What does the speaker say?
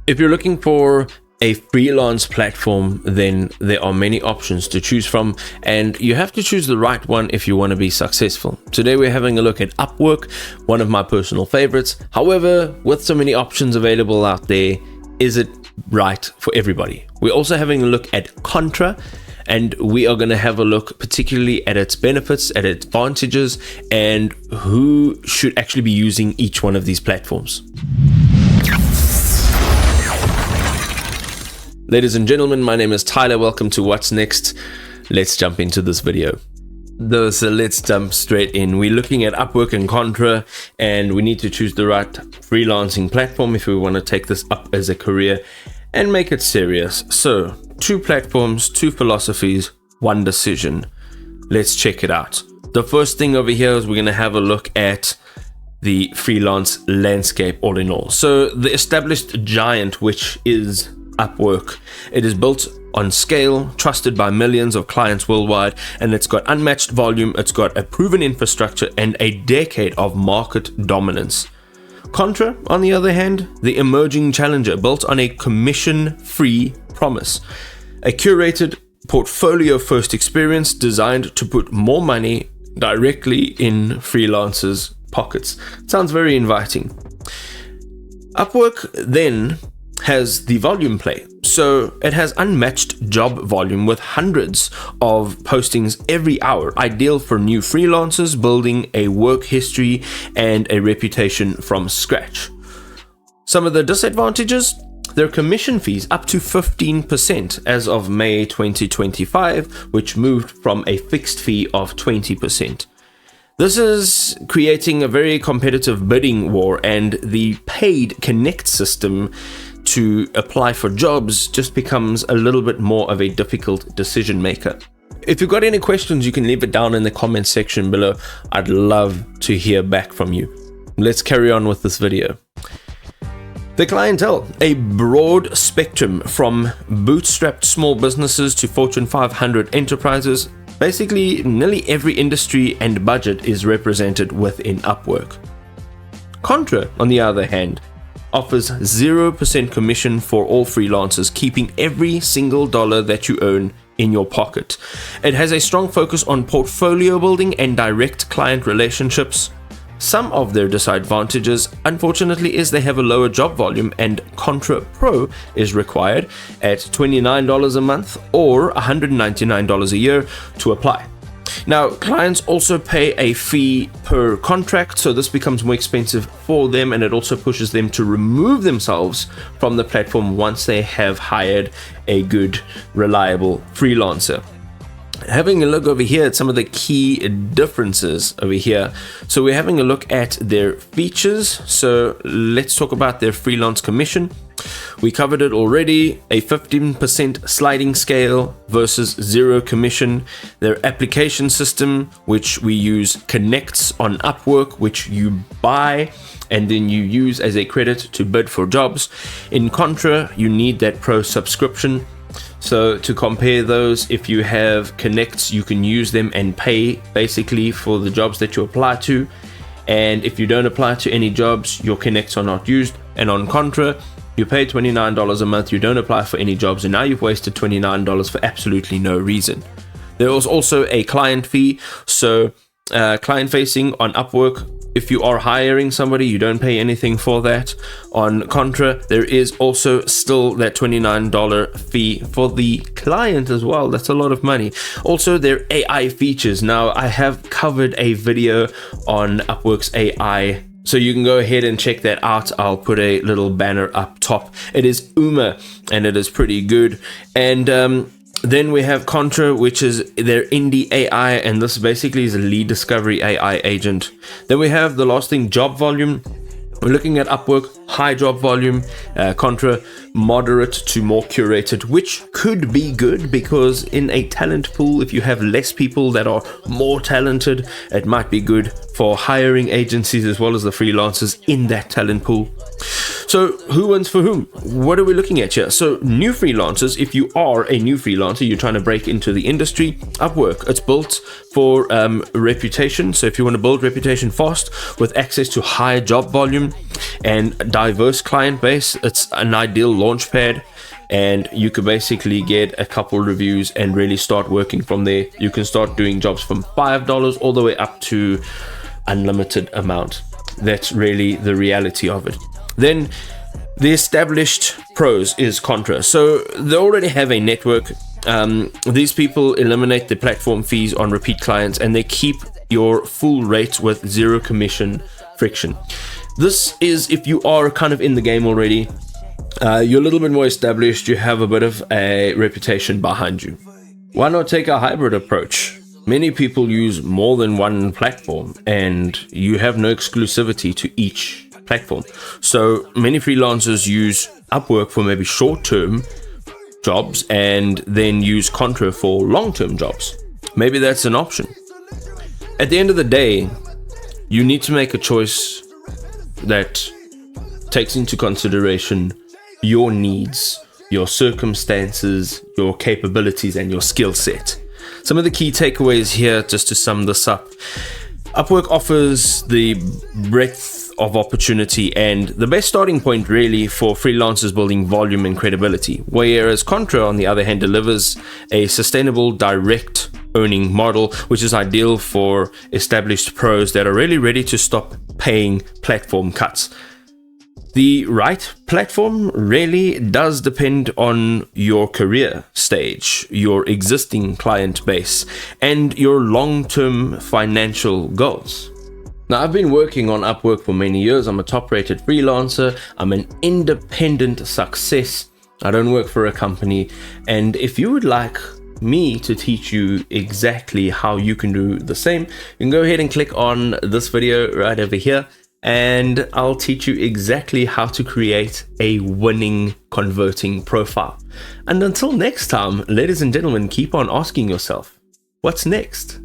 If you're looking for a freelance platform, then there are many options to choose from, and you have to choose the right one if you want to be successful. Today we're having a look at Upwork, one of my personal favorites. However, with so many options available out there, is it right for everybody? We're also having a look at Contra, and we are going to have a look particularly at its benefits, at its advantages, and who should actually be using each one of these platforms. Ladies and gentlemen, my name is Tyler. Welcome to What's Next. Let's jump into this video. So let's jump straight in. We're looking at Upwork and Contra, and we need to choose the right freelancing platform if we want to take this up as a career and make it serious. So, 2 platforms, 2 philosophies, 1 decision. Let's check it out. The first thing over here is we're going to have a look at the freelance landscape all in all. So the established giant, which is Upwork. It is built on scale, trusted by millions of clients worldwide, and it's got unmatched volume, it's got a proven infrastructure, and a decade of market dominance. Contra, on the other hand, the emerging challenger built on a commission-free promise. A curated portfolio-first experience designed to put more money directly in freelancers' pockets. Sounds very inviting. Upwork then has the volume play. So it has unmatched job volume with hundreds of postings every hour, ideal for new freelancers building a work history and a reputation from scratch. Some of the disadvantages: their commission fees up to 15% as of May 2025, which moved from a fixed fee of 20%. This is creating a very competitive bidding war, and the paid Connect system to apply for jobs just becomes a little bit more of a difficult decision maker. If you've got any questions, you can leave it down in the comment section below. I'd love to hear back from you. Let's carry on with this video. The clientele, a broad spectrum from bootstrapped small businesses to Fortune 500 enterprises. Basically, nearly every industry and budget is represented within Upwork. Contra, on the other hand, offers 0% commission for all freelancers, keeping every single dollar that you earn in your pocket. It has a strong focus on portfolio building and direct client relationships. Some of their disadvantages, unfortunately, is they have a lower job volume, and Contra Pro is required at $29 a month or $199 a year to apply. Now, clients also pay a fee per contract, so this becomes more expensive for them, and it also pushes them to remove themselves from the platform once they have hired a good, reliable freelancer. Having a look over here at some of the key differences over here. So we're having a look at their features. So let's talk about their freelance commission. We covered it already, a 15% sliding scale versus 0 commission. Their application system, which we use, connects on Upwork, which you buy and then you use as a credit to bid for jobs. In Contra, you need that pro subscription. So to compare those, if you have connects, you can use them and pay basically for the jobs that you apply to. And if you don't apply to any jobs, your connects are not used. And on Contra, you pay $29 a month, you don't apply for any jobs, and now you've wasted $29 for absolutely no reason. There was also a client fee. So client facing on Upwork, if you are hiring somebody, you don't pay anything for that. On Contra, there is also still that $29 fee for the client as well. That's a lot of money. Also, their AI features. Now, I have covered a video on Upwork's AI, so you can go ahead and check that out. I'll put a little banner up top. It is Uma, and it is pretty good. And then we have Contra, which is their indie AI, and this basically is a lead discovery AI agent. Then we have the last thing, job volume. We're looking at Upwork, high job volume, Contra, moderate to more curated, which could be good because in a talent pool, if you have less people that are more talented, it might be good for hiring agencies as well as the freelancers in that talent pool. So So who wins for whom? What are we looking at here? So new freelancers, if you are a new freelancer, you're trying to break into the industry, Upwork, it's built for reputation. So if you want to build reputation fast with access to higher job volume and a diverse client base, it's an ideal launch pad. And you could basically get a couple reviews and really start working from there. You can start doing jobs from $5 all the way up to unlimited amount. That's really the reality of it. Then the established pros is Contra. So they already have a network. These people eliminate the platform fees on repeat clients, and they keep your full rate with zero commission friction. This is if you are kind of in the game already. You're a little bit more established, you have a bit of a reputation behind you. Why not take a hybrid approach? Many people use more than one platform, and you have no exclusivity to each platform. So many freelancers use Upwork for maybe short-term jobs and then use Contra for long-term jobs. Maybe that's an option. At the end of the day, you need to make a choice that takes into consideration your needs, your circumstances, your capabilities, and your skill set. Some of the key takeaways here, just to sum this up. Upwork offers the breadth of opportunity and the best starting point really for freelancers building volume and credibility, whereas Contra, on the other hand, delivers a sustainable direct earning model, which is ideal for established pros that are really ready to stop paying platform cuts. The right platform really does depend on your career stage, your existing client base, and your long-term financial goals. Now, I've been working on Upwork for many years. I'm a top-rated freelancer. I'm an independent success. I don't work for a company. And if you would like me to teach you exactly how you can do the same, you can go ahead and click on this video right over here, and I'll teach you exactly how to create a winning converting profile. And until next time, ladies and gentlemen, keep on asking yourself, what's next?